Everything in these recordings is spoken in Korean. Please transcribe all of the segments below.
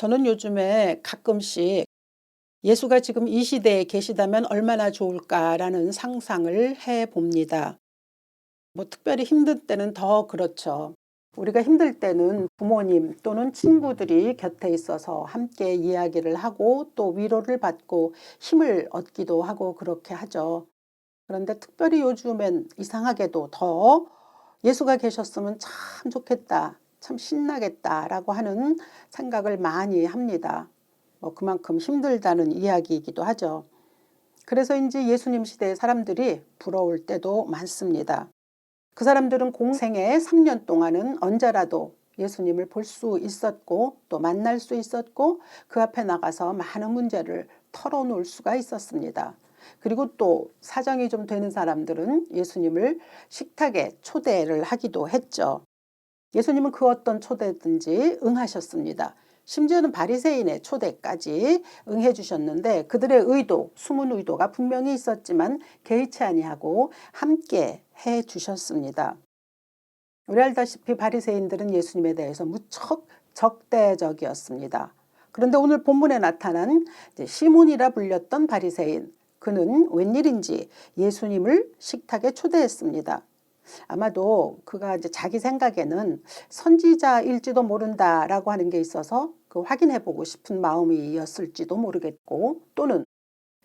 저는 요즘에 가끔씩 예수가 지금 이 시대에 계시다면 얼마나 좋을까라는 상상을 해 봅니다. 특별히 힘든 때는 더 그렇죠. 우리가 힘들 때는 부모님 또는 친구들이 곁에 있어서 함께 이야기를 하고 또 위로를 받고 힘을 얻기도 하고 그렇게 하죠. 그런데 특별히 요즘엔 이상하게도 더 예수가 계셨으면 참 좋겠다, 참 신나겠다라고 하는 생각을 많이 합니다. 그만큼 힘들다는 이야기이기도 하죠. 그래서인지 예수님 시대의 사람들이 부러울 때도 많습니다. 그 사람들은 공생애 3년 동안은 언제라도 예수님을 볼 수 있었고 또 만날 수 있었고 그 앞에 나가서 많은 문제를 털어놓을 수가 있었습니다. 그리고 또 사정이 좀 되는 사람들은 예수님을 식탁에 초대를 하기도 했죠. 예수님은 그 어떤 초대든지 응하셨습니다. 심지어는 바리새인의 초대까지 응해 주셨는데 그들의 의도, 숨은 의도가 분명히 있었지만 개의치 아니하고 함께 해 주셨습니다. 우리 알다시피 바리새인들은 예수님에 대해서 무척 적대적이었습니다. 그런데 오늘 본문에 나타난 시몬이라 불렸던 바리새인, 그는 웬일인지 예수님을 식탁에 초대했습니다. 아마도 그가 이제 자기 생각에는 선지자일지도 모른다라고 하는 게 있어서 확인해 보고 싶은 마음이었을지도 모르겠고, 또는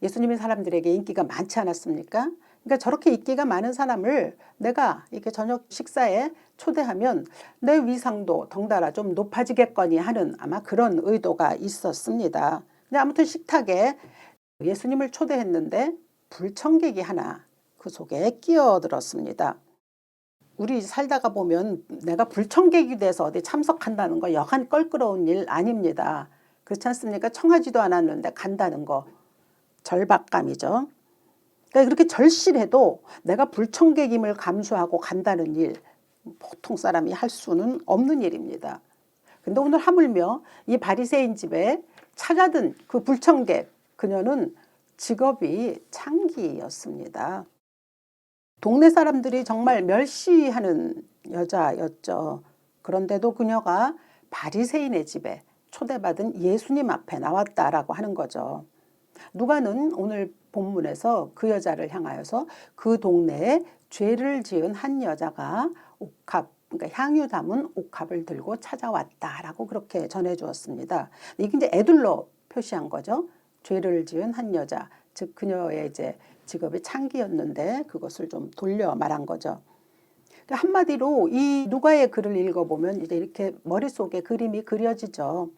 예수님이 사람들에게 인기가 많지 않았습니까? 그러니까 저렇게 인기가 많은 사람을 내가 이렇게 저녁 식사에 초대하면 내 위상도 덩달아 좀 높아지겠거니 하는 아마 그런 의도가 있었습니다. 근데 아무튼 식탁에 예수님을 초대했는데 불청객이 하나 그 속에 끼어들었습니다. 우리 살다가 보면 내가 불청객이 돼서 어디 참석한다는 거 여간 껄끄러운 일 아닙니다. 그렇지 않습니까? 청하지도 않았는데 간다는 거 절박감이죠. 그러니까 그렇게 절실해도 내가 불청객임을 감수하고 간다는 일, 보통 사람이 할 수는 없는 일입니다. 근데 오늘 하물며 이 바리새인 집에 찾아든 그 불청객, 그녀는 직업이 창기였습니다. 동네 사람들이 정말 멸시하는 여자였죠. 그런데도 그녀가 바리새인의 집에 초대받은 예수님 앞에 나왔다라고 하는 거죠. 누가는 오늘 본문에서 그 여자를 향하여서 그 동네에 죄를 지은 한 여자가 옥합, 그러니까 향유 담은 옥합을 들고 찾아왔다라고 그렇게 전해 주었습니다. 이게 이제 애둘러 표시한 거죠. 죄를 지은 한 여자, 즉 그녀의 이제 직업이 창기였는데 그것을 좀 돌려 말한 거죠. 한마디로 이 누가의 글을 읽어보면 이제 이렇게 머릿속에 그림이 그려지죠.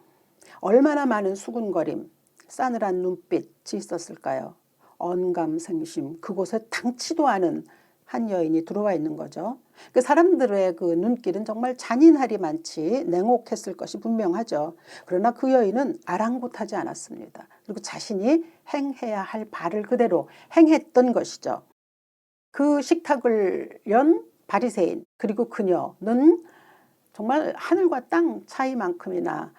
얼마나 많은 수군거림, 싸늘한 눈빛이 있었을까요? 언감생심, 그곳에 당치도 않은 한 여인이 들어와 있는 거죠. 그 사람들의 그 눈길은 정말 잔인하리만치 냉혹했을 것이 분명하죠. 그러나 그 여인은 아랑곳하지 않았습니다. 그리고 자신이 행해야 할 바를 그대로 행했던 것이죠. 그 식탁을 연 바리새인 그리고 그녀는 정말 하늘과 땅 차이만큼이나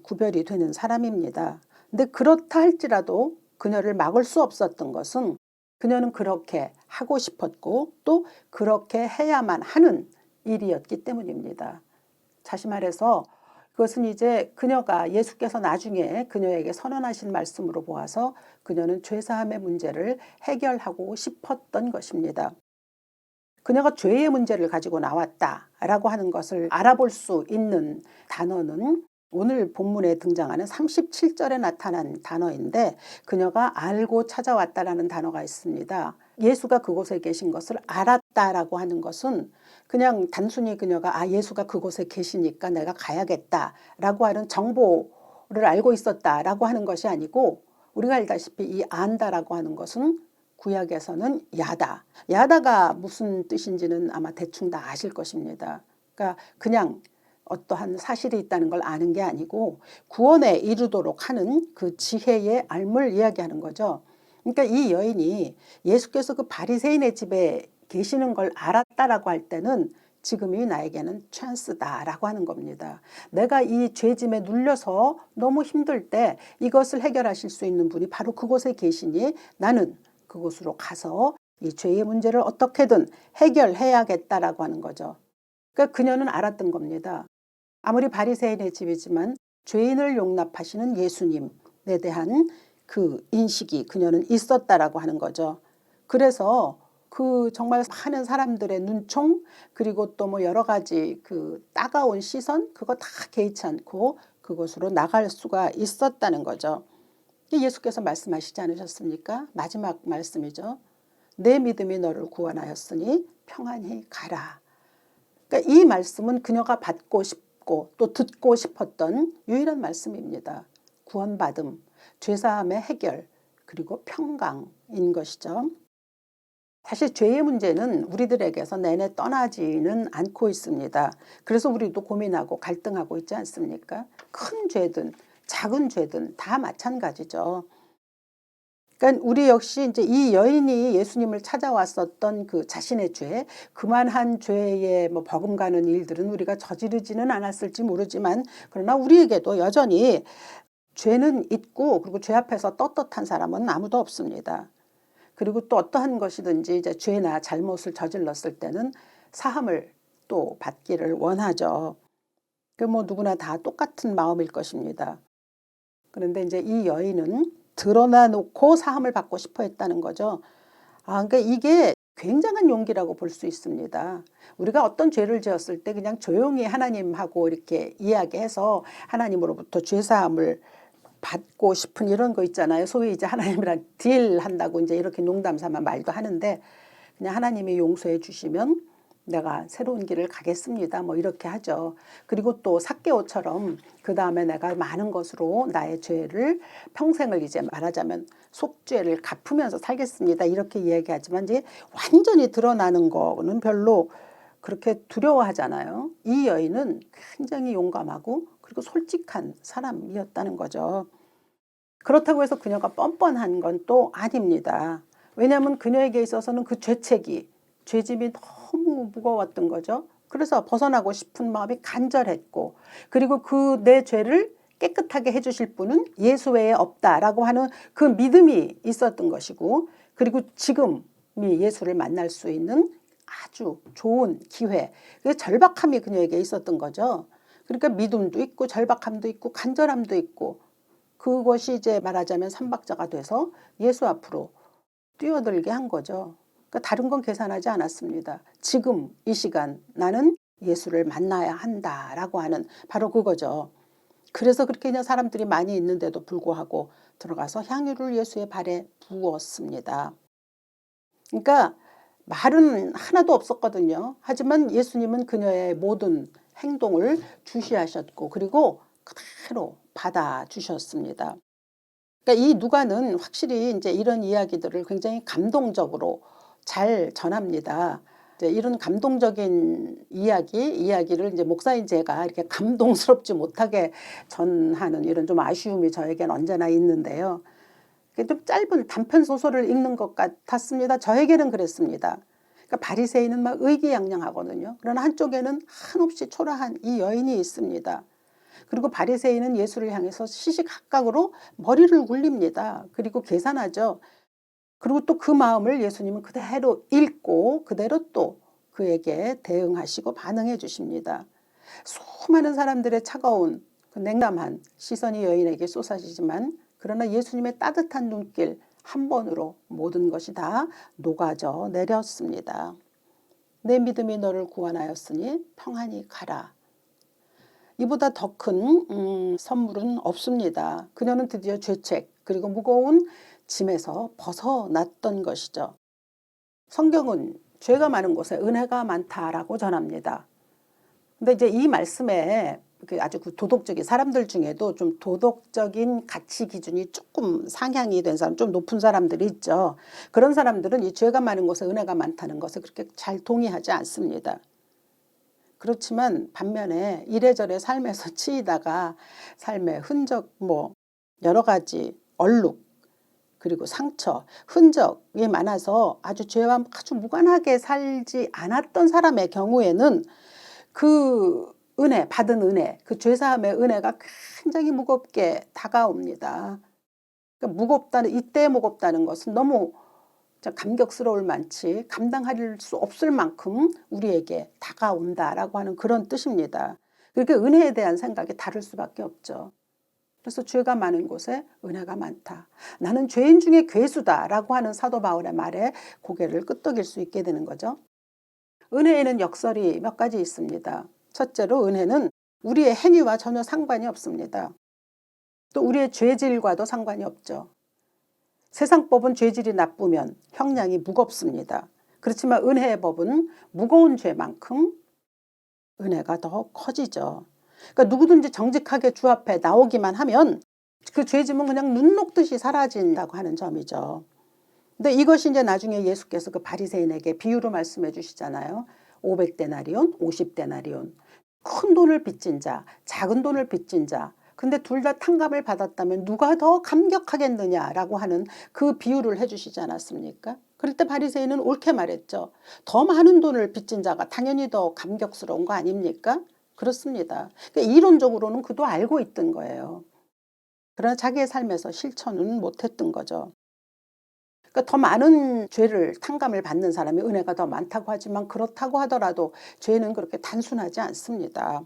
구별이 되는 사람입니다. 근데 그렇다 할지라도 그녀를 막을 수 없었던 것은 그녀는 그렇게 하고 싶었고 또 그렇게 해야만 하는 일이었기 때문입니다. 다시 말해서 그것은 이제 그녀가 예수께서 나중에 그녀에게 선언하신 말씀으로 보아서 그녀는 죄사함의 문제를 해결하고 싶었던 것입니다. 그녀가 죄의 문제를 가지고 나왔다라고 하는 것을 알아볼 수 있는 단어는 오늘 본문에 등장하는 37절에 나타난 단어인데 그녀가 알고 찾아왔다라는 단어가 있습니다. 예수가 그곳에 계신 것을 알았다라고 하는 것은 그냥 단순히 그녀가 예수가 그곳에 계시니까 내가 가야겠다라고 하는 정보를 알고 있었다라고 하는 것이 아니고 우리가 알다시피 이 안다라고 하는 것은 구약에서는 야다. 야다가 무슨 뜻인지는 아마 대충 다 아실 것입니다. 그러니까 그냥 어떠한 사실이 있다는 걸 아는 게 아니고 구원에 이르도록 하는 그 지혜의 알을 이야기하는 거죠. 그러니까 이 여인이 예수께서 그 바리새인의 집에 계시는 걸 알았다라고 할 때는 지금이 나에게는 찬스다라고 하는 겁니다. 내가 이 죄짐에 눌려서 너무 힘들 때 이것을 해결하실 수 있는 분이 바로 그곳에 계시니 나는 그곳으로 가서 이 죄의 문제를 어떻게든 해결해야겠다라고 하는 거죠. 그러니까 그녀는 알았던 겁니다. 아무리 바리새인의 집이지만 죄인을 용납하시는 예수님에 대한 그 인식이 그녀는 있었다라고 하는 거죠. 그래서 그 정말 많은 사람들의 눈총 그리고 또 뭐 여러 가지 그 따가운 시선 그거 다 개의치 않고 그곳으로 나갈 수가 있었다는 거죠. 예수께서 말씀하시지 않으셨습니까? 마지막 말씀이죠. 내 믿음이 너를 구원하였으니 평안히 가라. 그러니까 이 말씀은 그녀가 받고 싶고 또 듣고 싶었던 유일한 말씀입니다. 구원받음, 죄사함의 해결, 그리고 평강인 것이죠. 사실 죄의 문제는 우리들에게서 내내 떠나지는 않고 있습니다. 그래서 우리도 고민하고 갈등하고 있지 않습니까? 큰 죄든 작은 죄든 다 마찬가지죠. 그러니까 우리 역시 이제 이 여인이 예수님을 찾아왔었던 그 자신의 죄, 그만한 죄에 뭐 버금가는 일들은 우리가 저지르지는 않았을지 모르지만 그러나 우리에게도 여전히 죄는 있고 그리고 죄 앞에서 떳떳한 사람은 아무도 없습니다. 그리고 또 어떠한 것이든지 이제 죄나 잘못을 저질렀을 때는 사함을 또 받기를 원하죠. 그 뭐 누구나 다 똑같은 마음일 것입니다. 그런데 이제 이 여인은 드러나 놓고 사함을 받고 싶어 했다는 거죠. 그러니까 이게 굉장한 용기라고 볼 수 있습니다. 우리가 어떤 죄를 지었을 때 그냥 조용히 하나님하고 이렇게 이야기해서 하나님으로부터 죄사함을 받고 싶은 이런 거 있잖아요. 소위 이제 하나님이랑 딜한다고 이제 이렇게 농담 삼아 말도 하는데 그냥 하나님이 용서해 주시면 내가 새로운 길을 가겠습니다. 뭐 이렇게 하죠. 그리고 또 삭개오처럼 그 다음에 내가 많은 것으로 나의 죄를 평생을 이제 말하자면 속죄를 갚으면서 살겠습니다. 이렇게 이야기하지만 이제 완전히 드러나는 거는 별로 그렇게 두려워하잖아요. 이 여인은 굉장히 용감하고 그리고 솔직한 사람이었다는 거죠. 그렇다고 해서 그녀가 뻔뻔한 건 또 아닙니다. 왜냐하면 그녀에게 있어서는 그 죄책이 죄짐이 너무 무거웠던 거죠. 그래서 벗어나고 싶은 마음이 간절했고 그리고 그 내 죄를 깨끗하게 해주실 분은 예수 외에 없다라고 하는 그 믿음이 있었던 것이고 그리고 지금이 예수를 만날 수 있는 아주 좋은 기회, 그 절박함이 그녀에게 있었던 거죠. 그러니까 믿음도 있고 절박함도 있고 간절함도 있고 그것이 이제 말하자면 삼박자가 돼서 예수 앞으로 뛰어들게 한 거죠. 그러니까 다른 건 계산하지 않았습니다. 지금 이 시간 나는 예수를 만나야 한다라고 하는 바로 그거죠. 그래서 그렇게 그냥 사람들이 많이 있는데도 불구하고 들어가서 향유를 예수의 발에 부었습니다. 그러니까 말은 하나도 없었거든요. 하지만 예수님은 그녀의 모든 행동을 주시하셨고 그리고 그대로 받아주셨습니다. 그러니까 이 누가는 확실히 이제 이런 이야기들을 굉장히 감동적으로 잘 전합니다. 이제 이런 감동적인 이야기를 이제 목사인 제가 이렇게 감동스럽지 못하게 전하는 이런 좀 아쉬움이 저에겐 언제나 있는데요. 좀 짧은 단편 소설을 읽는 것 같았습니다. 저에게는 그랬습니다. 그러니까 바리새인은 막 의기양양하거든요. 그러나 한쪽에는 한없이 초라한 이 여인이 있습니다. 그리고 바리새인은 예수를 향해서 시시각각으로 머리를 굴립니다. 그리고 계산하죠. 그리고 또 그 마음을 예수님은 그대로 읽고 그대로 또 그에게 대응하시고 반응해 주십니다. 수많은 사람들의 차가운 그 냉담한 시선이 여인에게 쏟아지지만 그러나 예수님의 따뜻한 눈길 한 번으로 모든 것이 다 녹아져 내렸습니다. 내 믿음이 너를 구원하였으니 평안히 가라. 이보다 더 큰 선물은 없습니다. 그녀는 드디어 죄책 그리고 무거운 짐에서 벗어났던 것이죠. 성경은 죄가 많은 곳에 은혜가 많다라고 전합니다. 근데 이제 이 말씀에 아주 그 도덕적인 사람들 중에도 좀 도덕적인 가치 기준이 조금 상향이 된 사람, 좀 높은 사람들이 있죠. 그런 사람들은 이 죄가 많은 곳에 은혜가 많다는 것에 그렇게 잘 동의하지 않습니다. 그렇지만 반면에 이래저래 삶에서 치이다가 삶의 흔적 뭐 여러 가지 얼룩 그리고 상처 흔적이 많아서 아주 죄와 아주 무관하게 살지 않았던 사람의 경우에는 그 은혜 받은 은혜 그 죄사함의 은혜가 굉장히 무겁게 다가옵니다. 그러니까 무겁다는 이때 무겁다는 것은 너무 감격스러울 만치 감당할 수 없을 만큼 우리에게 다가온다라고 하는 그런 뜻입니다. 그러니까 은혜에 대한 생각이 다를 수밖에 없죠. 그래서 죄가 많은 곳에 은혜가 많다. 나는 죄인 중에 괴수다라고 하는 사도 바울의 말에 고개를 끄덕일 수 있게 되는 거죠. 은혜에는 역설이 몇 가지 있습니다. 첫째로 은혜는 우리의 행위와 전혀 상관이 없습니다. 또 우리의 죄질과도 상관이 없죠. 세상 법은 죄질이 나쁘면 형량이 무겁습니다. 그렇지만 은혜의 법은 무거운 죄만큼 은혜가 더 커지죠. 그러니까 누구든지 정직하게 주 앞에 나오기만 하면 그 죄짐은 그냥 눈 녹듯이 사라진다고 하는 점이죠. 근데 이것이 이제 나중에 예수께서 그 바리새인에게 비유로 말씀해 주시잖아요. 500데나리온, 50데나리온. 큰 돈을 빚진 자, 작은 돈을 빚진 자. 근데 둘 다 탕감을 받았다면 누가 더 감격하겠느냐라고 하는 그 비유를 해 주시지 않았습니까? 그럴 때 바리새인은 옳게 말했죠. 더 많은 돈을 빚진 자가 당연히 더 감격스러운 거 아닙니까? 그렇습니다. 그러니까 이론적으로는 그도 알고 있던 거예요. 그러나 자기의 삶에서 실천은 못했던 거죠. 그러니까 더 많은 죄를 탕감을 받는 사람이 은혜가 더 많다고 하지만 그렇다고 하더라도 죄는 그렇게 단순하지 않습니다.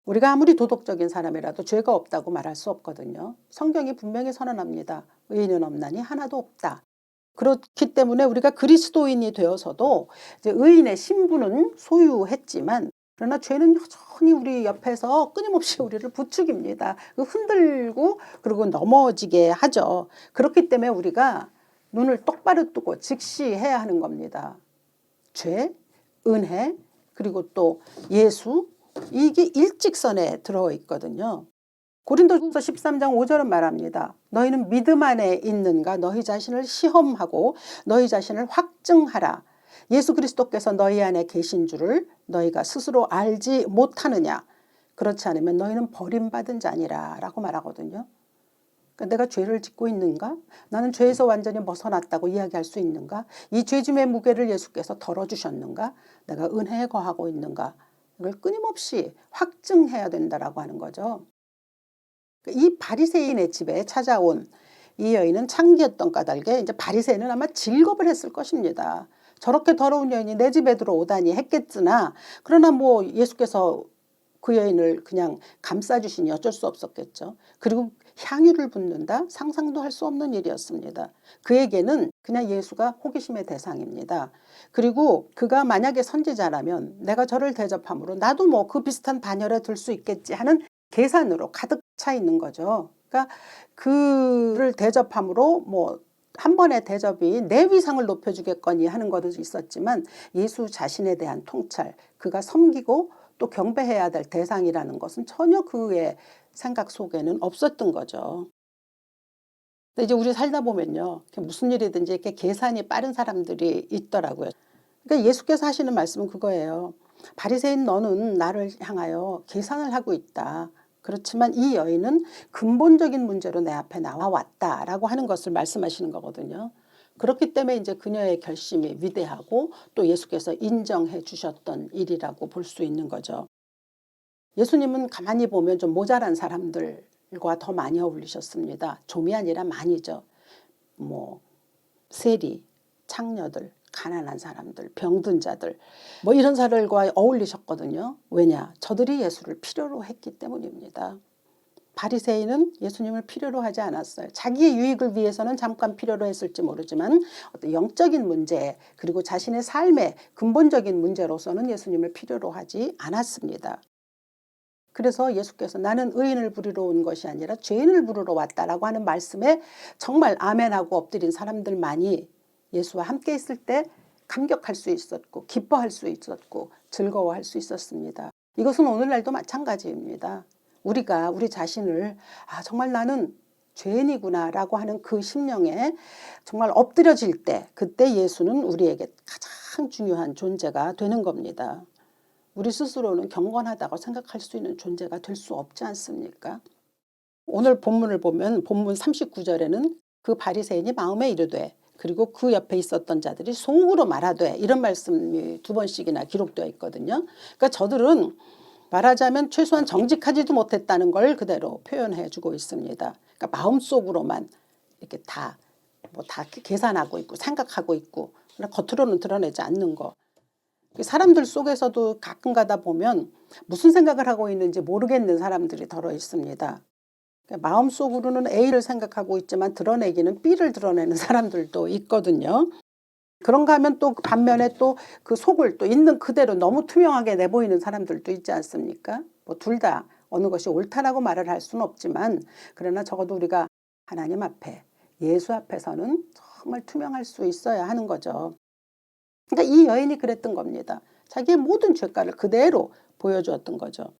우리가 아무리 도덕적인 사람이라도 죄가 없다고 말할 수 없거든요. 성경이 분명히 선언합니다. 의인은 없나니 하나도 없다. 그렇기 때문에 우리가 그리스도인이 되어서도 이제 의인의 신분은 소유했지만 그러나 죄는 여전히 우리 옆에서 끊임없이 우리를 부추깁니다. 흔들고 그리고 넘어지게 하죠. 그렇기 때문에 우리가 눈을 똑바로 뜨고 직시해야 하는 겁니다. 죄, 은혜, 그리고 또 예수, 이게 일직선에 들어있거든요. 고린도후서 13장 5절은 말합니다. 너희는 믿음 안에 있는가 너희 자신을 시험하고 너희 자신을 확증하라. 예수 그리스도께서 너희 안에 계신 줄을 너희가 스스로 알지 못하느냐. 그렇지 않으면 너희는 버림받은 자니라 라고 말하거든요. 그러니까 내가 죄를 짓고 있는가? 나는 죄에서 완전히 벗어났다고 이야기할 수 있는가? 이 죄짐의 무게를 예수께서 덜어주셨는가? 내가 은혜에 거하고 있는가? 이걸 끊임없이 확증해야 된다라고 하는 거죠. 이 바리새인의 집에 찾아온 이 여인은 창기였던 까닭에 이제 바리새인은 아마 즐겁을 했을 것입니다. 저렇게 더러운 여인이 내 집에 들어오다니 했겠으나 그러나 뭐 예수께서 그 여인을 그냥 감싸주시니 어쩔 수 없었겠죠. 그리고 향유를 붓는다? 상상도 할 수 없는 일이었습니다. 그에게는 그냥 예수가 호기심의 대상입니다. 그리고 그가 만약에 선지자라면 내가 저를 대접함으로 나도 뭐 그 비슷한 반열에 들 수 있겠지 하는 계산으로 가득 차 있는 거죠. 그러니까 그를 대접함으로 뭐 한 번의 대접이 내 위상을 높여주겠거니 하는 것도 있었지만 예수 자신에 대한 통찰, 그가 섬기고 또 경배해야 될 대상이라는 것은 전혀 그의 생각 속에는 없었던 거죠. 근데 이제 우리 살다 보면요, 무슨 일이든지 이렇게 계산이 빠른 사람들이 있더라고요. 그러니까 예수께서 하시는 말씀은 그거예요. 바리새인 너는 나를 향하여 계산을 하고 있다. 그렇지만 이 여인은 근본적인 문제로 내 앞에 나와왔다라고 하는 것을 말씀하시는 거거든요. 그렇기 때문에 이제 그녀의 결심이 위대하고 또 예수께서 인정해 주셨던 일이라고 볼 수 있는 거죠. 예수님은 가만히 보면 좀 모자란 사람들과 더 많이 어울리셨습니다. 좀이 아니라 많이죠. 뭐 세리, 창녀들, 가난한 사람들, 병든 자들 뭐 이런 사람들과 어울리셨거든요. 왜냐? 저들이 예수를 필요로 했기 때문입니다. 바리새인은 예수님을 필요로 하지 않았어요. 자기의 유익을 위해서는 잠깐 필요로 했을지 모르지만 어떤 영적인 문제 그리고 자신의 삶의 근본적인 문제로서는 예수님을 필요로 하지 않았습니다. 그래서 예수께서 나는 의인을 부르러 온 것이 아니라 죄인을 부르러 왔다라고 하는 말씀에 정말 아멘하고 엎드린 사람들만이 예수와 함께 있을 때 감격할 수 있었고 기뻐할 수 있었고 즐거워할 수 있었습니다. 이것은 오늘날도 마찬가지입니다. 우리가 우리 자신을 정말 나는 죄인이구나 라고 하는 그 심령에 정말 엎드려질 때 그때 예수는 우리에게 가장 중요한 존재가 되는 겁니다. 우리 스스로는 경건하다고 생각할 수 있는 존재가 될 수 없지 않습니까? 오늘 본문을 보면 본문 39절에는 그 바리새인이 마음에 이르되 그리고 그 옆에 있었던 자들이 속으로 말하되 이런 말씀이 2번씩이나 기록되어 있거든요. 그러니까 저들은 말하자면 최소한 정직하지도 못했다는 걸 그대로 표현해 주고 있습니다. 그러니까 마음속으로만 이렇게 다 계산하고 있고 생각하고 있고 겉으로는 드러내지 않는 거. 사람들 속에서도 가끔 가다 보면 무슨 생각을 하고 있는지 모르겠는 사람들이 더러 있습니다. 마음속으로는 A를 생각하고 있지만 드러내기는 B를 드러내는 사람들도 있거든요. 그런가 하면 또 반면에 또 그 속을 또 있는 그대로 너무 투명하게 내보이는 사람들도 있지 않습니까? 뭐 둘 다 어느 것이 옳다라고 말을 할 수는 없지만, 그러나 적어도 우리가 하나님 앞에, 예수 앞에서는 정말 투명할 수 있어야 하는 거죠. 그러니까 이 여인이 그랬던 겁니다. 자기의 모든 죄가를 그대로 보여주었던 거죠.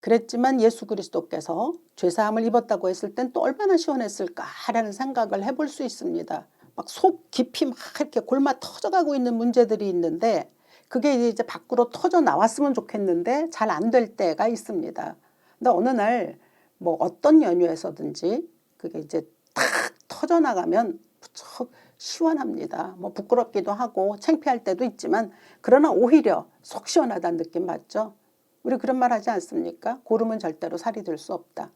그랬지만 예수 그리스도께서 죄사함을 입었다고 했을 땐 또 얼마나 시원했을까라는 생각을 해볼 수 있습니다. 막 속 깊이 막 이렇게 골마 터져가고 있는 문제들이 있는데, 그게 이제 밖으로 터져 나왔으면 좋겠는데 잘 안 될 때가 있습니다. 근데 어느 날 뭐 어떤 연유에서든지 그게 이제 탁 터져 나가면 무척 시원합니다. 뭐 부끄럽기도 하고 창피할 때도 있지만, 그러나 오히려 속 시원하다는 느낌 맞죠? 우리 그런 말 하지 않습니까? 고름은 절대로 살이 될 수 없다.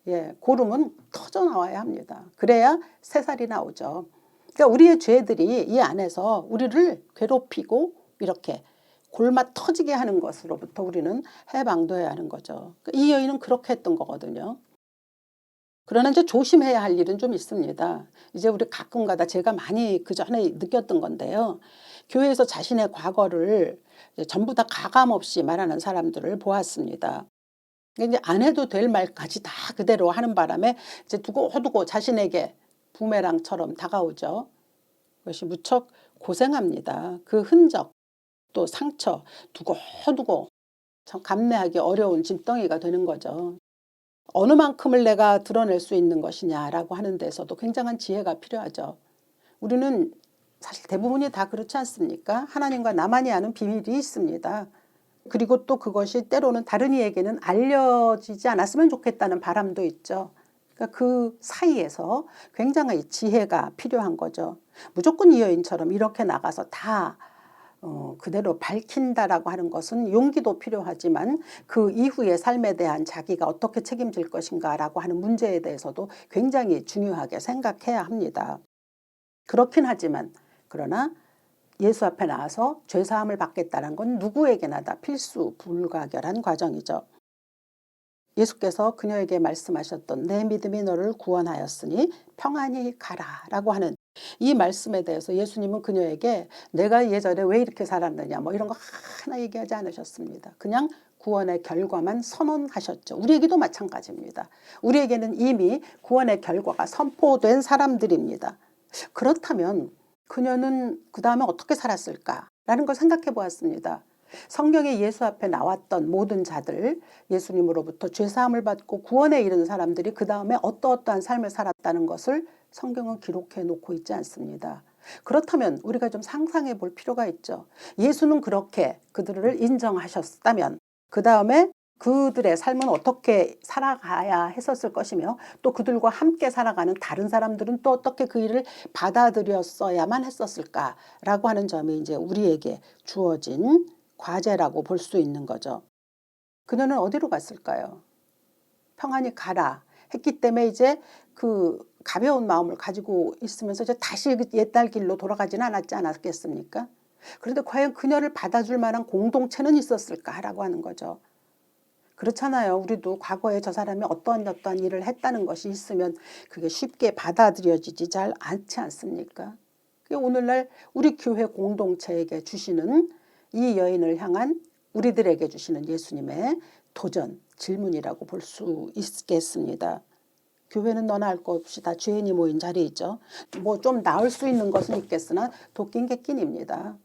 예, 고름은 터져 나와야 합니다. 그래야 새살이 나오죠. 그러니까 우리의 죄들이 이 안에서 우리를 괴롭히고 이렇게 골마 터지게 하는 것으로부터 우리는 해방돼야 하는 거죠. 이 여인은 그렇게 했던 거거든요. 그러나 이제 조심해야 할 일은 좀 있습니다. 이제 우리 가끔가다 제가 많이 그 전에 느꼈던 건데요. 교회에서 자신의 과거를 전부 다 가감 없이 말하는 사람들을 보았습니다. 이제 안 해도 될 말까지 다 그대로 하는 바람에 이제 두고두고 자신에게 부메랑처럼 다가오죠. 그것이 무척 고생합니다. 그 흔적, 또 상처 두고두고 참 감내하기 어려운 짐덩이가 되는 거죠. 어느 만큼을 내가 드러낼 수 있는 것이냐라고 하는 데서도 굉장한 지혜가 필요하죠. 우리는 사실 대부분이 다 그렇지 않습니까? 하나님과 나만이 아는 비밀이 있습니다. 그리고 또 그것이 때로는 다른 이에게는 알려지지 않았으면 좋겠다는 바람도 있죠. 그러니까 그 사이에서 굉장히 지혜가 필요한 거죠. 무조건 이 여인처럼 이렇게 나가서 다 그대로 밝힌다라고 하는 것은 용기도 필요하지만, 그 이후의 삶에 대한 자기가 어떻게 책임질 것인가라고 하는 문제에 대해서도 굉장히 중요하게 생각해야 합니다. 그렇긴 하지만, 그러나 예수 앞에 나와서 죄사함을 받겠다는 건 누구에게나 다 필수 불가결한 과정이죠. 예수께서 그녀에게 말씀하셨던 내 믿음이 너를 구원하였으니 평안히 가라라고 하는 이 말씀에 대해서 예수님은 그녀에게 내가 예전에 왜 이렇게 살았느냐 뭐 이런 거 하나 얘기하지 않으셨습니다. 그냥 구원의 결과만 선언하셨죠. 우리에게도 마찬가지입니다. 우리에게는 이미 구원의 결과가 선포된 사람들입니다. 그렇다면 그녀는 그 다음에 어떻게 살았을까라는 걸 생각해 보았습니다. 성경에 예수 앞에 나왔던 모든 자들, 예수님으로부터 죄사함을 받고 구원에 이른 사람들이 그 다음에 어떠어떠한 삶을 살았다는 것을 성경은 기록해 놓고 있지 않습니다. 그렇다면 우리가 좀 상상해 볼 필요가 있죠. 예수는 그렇게 그들을 인정하셨다면 그 다음에 그들의 삶은 어떻게 살아가야 했었을 것이며, 또 그들과 함께 살아가는 다른 사람들은 또 어떻게 그 일을 받아들였어야만 했었을까라고 하는 점이 이제 우리에게 주어진 과제라고 볼 수 있는 거죠. 그녀는 어디로 갔을까요? 평안히 가라 했기 때문에 이제 그 가벼운 마음을 가지고 있으면서 이제 다시 그 옛날 길로 돌아가지는 않았지 않았겠습니까? 그런데 과연 그녀를 받아줄 만한 공동체는 있었을까라고 하는 거죠. 그렇잖아요. 우리도 과거에 저 사람이 어떠한 일을 했다는 것이 있으면 그게 쉽게 받아들여지지 잘 않지 않습니까? 그게 오늘날 우리 교회 공동체에게 주시는 이 여인을 향한 우리들에게 주시는 예수님의 도전, 질문이라고 볼 수 있겠습니다. 교회는 너나 할 것 없이 다 죄인이 모인 자리이죠. 뭐 좀 나을 수 있는 것은 있겠으나 도끼인 객긴입니다.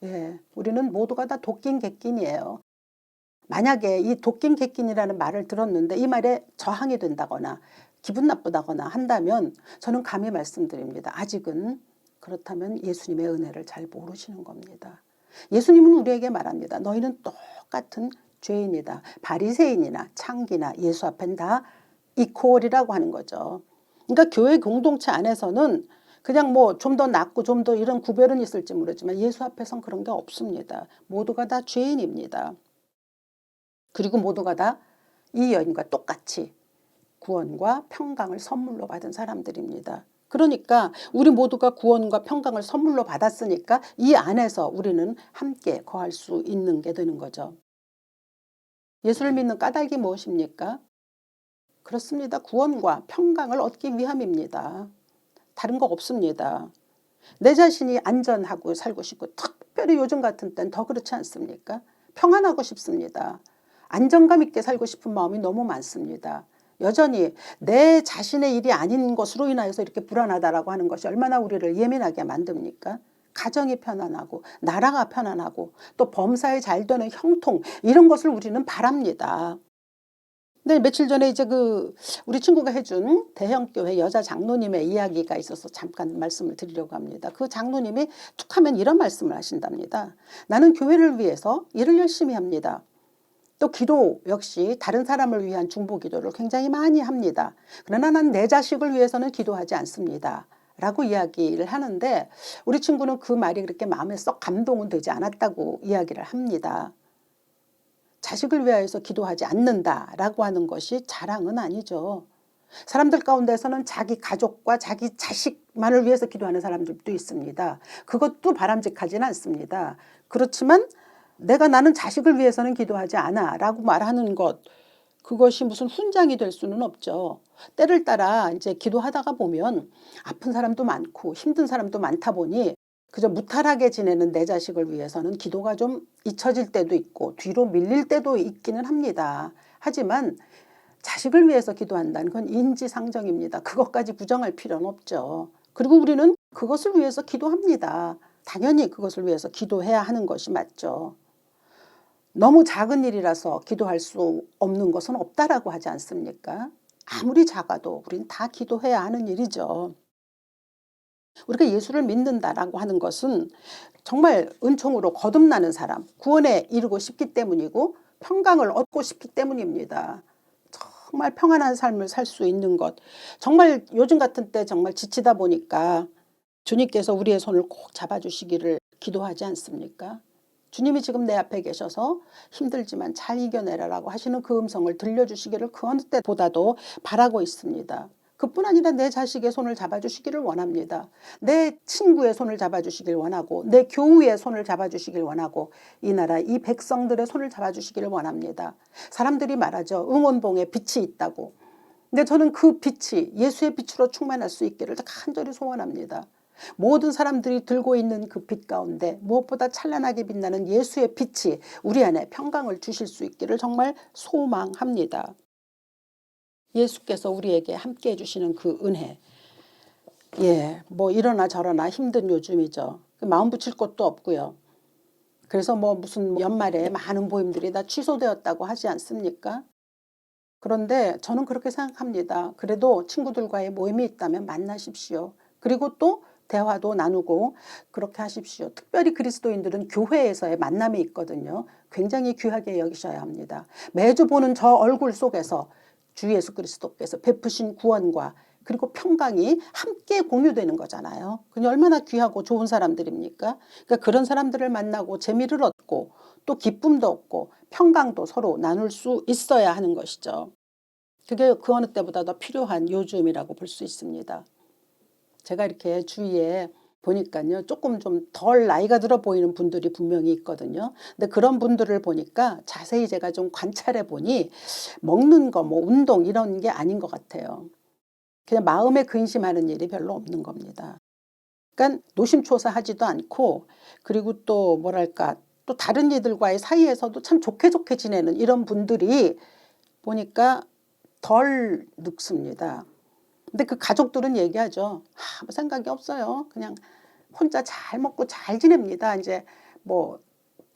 예, 우리는 모두가 다 도끼인 객긴이에요. 만약에 이 도끼인 객긴이라는 말을 들었는데 이 말에 저항이 된다거나 기분 나쁘다거나 한다면 저는 감히 말씀드립니다. 아직은 그렇다면 예수님의 은혜를 잘 모르시는 겁니다. 예수님은 우리에게 말합니다. 너희는 똑같은 죄인이다. 바리새인이나 창기나 예수 앞엔 다 이퀄이라고 하는 거죠. 그러니까 교회 공동체 안에서는 그냥 뭐 좀 더 낫고 좀 더 이런 구별은 있을지 모르지만 예수 앞에선 그런 게 없습니다. 모두가 다 죄인입니다. 그리고 모두가 다 이 여인과 똑같이 구원과 평강을 선물로 받은 사람들입니다. 그러니까 우리 모두가 구원과 평강을 선물로 받았으니까 이 안에서 우리는 함께 거할 수 있는 게 되는 거죠. 예수를 믿는 까닭이 무엇입니까? 그렇습니다. 구원과 평강을 얻기 위함입니다. 다른 거 없습니다. 내 자신이 안전하고 살고 싶고, 특별히 요즘 같은 때는 더 그렇지 않습니까? 평안하고 싶습니다. 안정감 있게 살고 싶은 마음이 너무 많습니다. 여전히 내 자신의 일이 아닌 것으로 인하여서 이렇게 불안하다라고 하는 것이 얼마나 우리를 예민하게 만듭니까? 가정이 편안하고 나라가 편안하고 또 범사에 잘 되는 형통, 이런 것을 우리는 바랍니다. 근데 며칠 전에 이제 우리 친구가 해준 대형교회 여자 장로님의 이야기가 있어서 잠깐 말씀을 드리려고 합니다. 그 장로님이 툭 하면 이런 말씀을 하신답니다. 나는 교회를 위해서 일을 열심히 합니다. 또 기도 역시 다른 사람을 위한 중보 기도를 굉장히 많이 합니다. 그러나 난 내 자식을 위해서는 기도하지 않습니다. 라고 이야기를 하는데, 우리 친구는 그 말이 그렇게 마음에 썩 감동은 되지 않았다고 이야기를 합니다. 자식을 위하여서 기도하지 않는다라고 하는 것이 자랑은 아니죠. 사람들 가운데서는 자기 가족과 자기 자식만을 위해서 기도하는 사람들도 있습니다. 그것도 바람직하지는 않습니다. 그렇지만 나는 자식을 위해서는 기도하지 않아 라고 말하는 것, 그것이 무슨 훈장이 될 수는 없죠. 때를 따라 이제 기도하다가 보면 아픈 사람도 많고 힘든 사람도 많다 보니 그저 무탈하게 지내는 내 자식을 위해서는 기도가 좀 잊혀질 때도 있고 뒤로 밀릴 때도 있기는 합니다. 하지만 자식을 위해서 기도한다는 건 인지상정입니다. 그것까지 부정할 필요는 없죠. 그리고 우리는 그것을 위해서 기도합니다. 당연히 그것을 위해서 기도해야 하는 것이 맞죠. 너무 작은 일이라서 기도할 수 없는 것은 없다라고 하지 않습니까? 아무리 작아도 우리는 다 기도해야 하는 일이죠. 우리가 예수를 믿는다라고 하는 것은 정말 은총으로 거듭나는 사람, 구원에 이르고 싶기 때문이고 평강을 얻고 싶기 때문입니다. 정말 평안한 삶을 살 수 있는 것, 정말 요즘 같은 때 정말 지치다 보니까 주님께서 우리의 손을 꼭 잡아주시기를 기도하지 않습니까? 주님이 지금 내 앞에 계셔서 힘들지만 잘 이겨내라라고 하시는 그 음성을 들려주시기를 그 어느 때보다도 바라고 있습니다. 그뿐 아니라 내 자식의 손을 잡아주시기를 원합니다. 내 친구의 손을 잡아주시길 원하고 내 교우의 손을 잡아주시길 원하고 이 나라 이 백성들의 손을 잡아주시기를 원합니다. 사람들이 말하죠. 응원봉에 빛이 있다고. 근데 저는 그 빛이 예수의 빛으로 충만할 수 있기를 간절히 소원합니다. 모든 사람들이 들고 있는 그 빛 가운데 무엇보다 찬란하게 빛나는 예수의 빛이 우리 안에 평강을 주실 수 있기를 정말 소망합니다. 예수께서 우리에게 함께 해주시는 그 은혜, 뭐 이러나 저러나 힘든 요즘이죠. 마음 붙일 곳도 없고요. 그래서 뭐 무슨 연말에 많은 모임들이 다 취소되었다고 하지 않습니까? 그런데 저는 그렇게 생각합니다. 그래도 친구들과의 모임이 있다면 만나십시오. 그리고 또 대화도 나누고 그렇게 하십시오. 특별히 그리스도인들은 교회에서의 만남이 있거든요. 굉장히 귀하게 여기셔야 합니다. 매주 보는 저 얼굴 속에서 주 예수 그리스도께서 베푸신 구원과 그리고 평강이 함께 공유되는 거잖아요. 그게 얼마나 귀하고 좋은 사람들입니까? 그러니까 그런 사람들을 만나고 재미를 얻고 또 기쁨도 얻고 평강도 서로 나눌 수 있어야 하는 것이죠. 그게 그 어느 때보다 더 필요한 요즘이라고 볼 수 있습니다. 제가 이렇게 주위에 보니까요, 조금 좀 덜 나이가 들어 보이는 분들이 분명히 있거든요. 근데 그런 분들을 보니까 자세히 제가 좀 관찰해 보니 먹는 거, 뭐 운동 이런 게 아닌 것 같아요. 그냥 마음에 근심하는 일이 별로 없는 겁니다. 그러니까 노심초사하지도 않고, 그리고 또 뭐랄까, 또 다른 이들과의 사이에서도 참 좋게 지내는 이런 분들이 보니까 덜 늙습니다. 근데 그 가족들은 얘기하죠. 아무 생각이 없어요. 그냥 혼자 잘 먹고 잘 지냅니다. 이제 뭐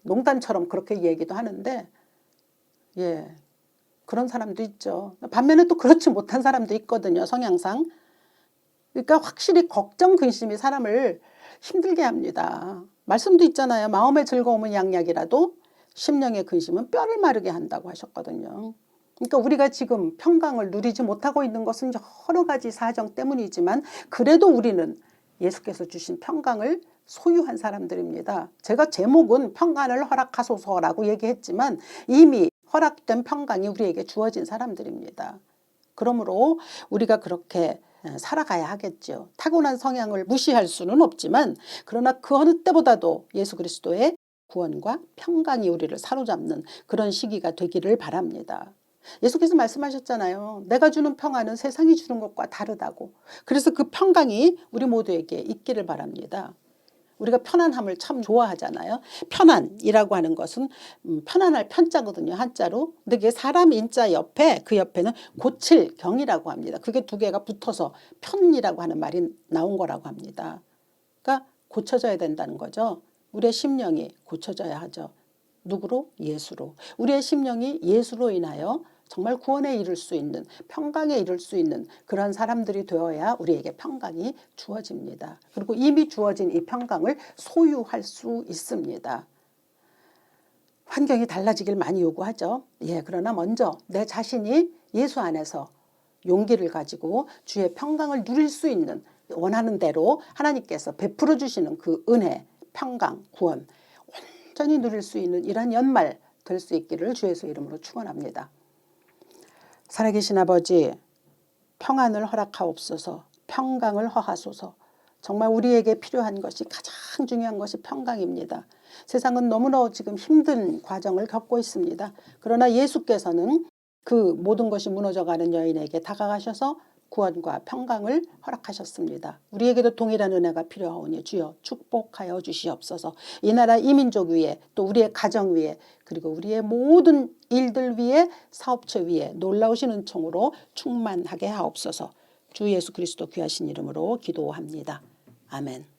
농담처럼 그렇게 얘기도 하는데, 그런 사람도 있죠. 반면에 또 그렇지 못한 사람도 있거든요. 성향상. 그러니까 확실히 걱정, 근심이 사람을 힘들게 합니다. 말씀도 있잖아요. 마음의 즐거움은 양약이라도 심령의 근심은 뼈를 마르게 한다고 하셨거든요. 그러니까 우리가 지금 평강을 누리지 못하고 있는 것은 여러 가지 사정 때문이지만 그래도 우리는 예수께서 주신 평강을 소유한 사람들입니다. 제가 제목은 평강을 허락하소서라고 얘기했지만 이미 허락된 평강이 우리에게 주어진 사람들입니다. 그러므로 우리가 그렇게 살아가야 하겠죠. 타고난 성향을 무시할 수는 없지만 그러나 그 어느 때보다도 예수 그리스도의 구원과 평강이 우리를 사로잡는 그런 시기가 되기를 바랍니다. 예수께서 말씀하셨잖아요. 내가 주는 평안은 세상이 주는 것과 다르다고. 그래서 그 평강이 우리 모두에게 있기를 바랍니다. 우리가 편안함을 참 좋아하잖아요. 편안이라고 하는 것은 편안할 편자거든요. 한자로. 근데 그게 사람 인자 옆에 그 옆에는 고칠 경이라고 합니다. 그게 두 개가 붙어서 편이라고 하는 말이 나온 거라고 합니다. 그러니까 고쳐져야 된다는 거죠. 우리의 심령이 고쳐져야 하죠. 누구로? 예수로. 우리의 심령이 예수로 인하여 정말 구원에 이를 수 있는, 평강에 이를 수 있는 그런 사람들이 되어야 우리에게 평강이 주어집니다. 그리고 이미 주어진 이 평강을 소유할 수 있습니다. 환경이 달라지길 많이 요구하죠. 그러나 먼저 내 자신이 예수 안에서 용기를 가지고 주의 평강을 누릴 수 있는, 원하는 대로 하나님께서 베풀어 주시는 그 은혜, 평강, 구원 온전히 누릴 수 있는 이러한 연말 될 수 있기를 주 예수 이름으로 축원합니다. 살아계신 아버지, 평안을 허락하옵소서. 평강을 허하소서. 정말 우리에게 필요한 것이, 가장 중요한 것이 평강입니다. 세상은 너무나 지금 힘든 과정을 겪고 있습니다. 그러나 예수께서는 그 모든 것이 무너져가는 여인에게 다가가셔서 구원과 평강을 허락하셨습니다. 우리에게도 동일한 은혜가 필요하오니 주여 축복하여 주시옵소서. 이 나라 이 민족 위에, 또 우리의 가정 위에, 그리고 우리의 모든 일들 위에, 사업체 위에 놀라우신 은총으로 충만하게 하옵소서. 주 예수 그리스도 귀하신 이름으로 기도합니다. 아멘.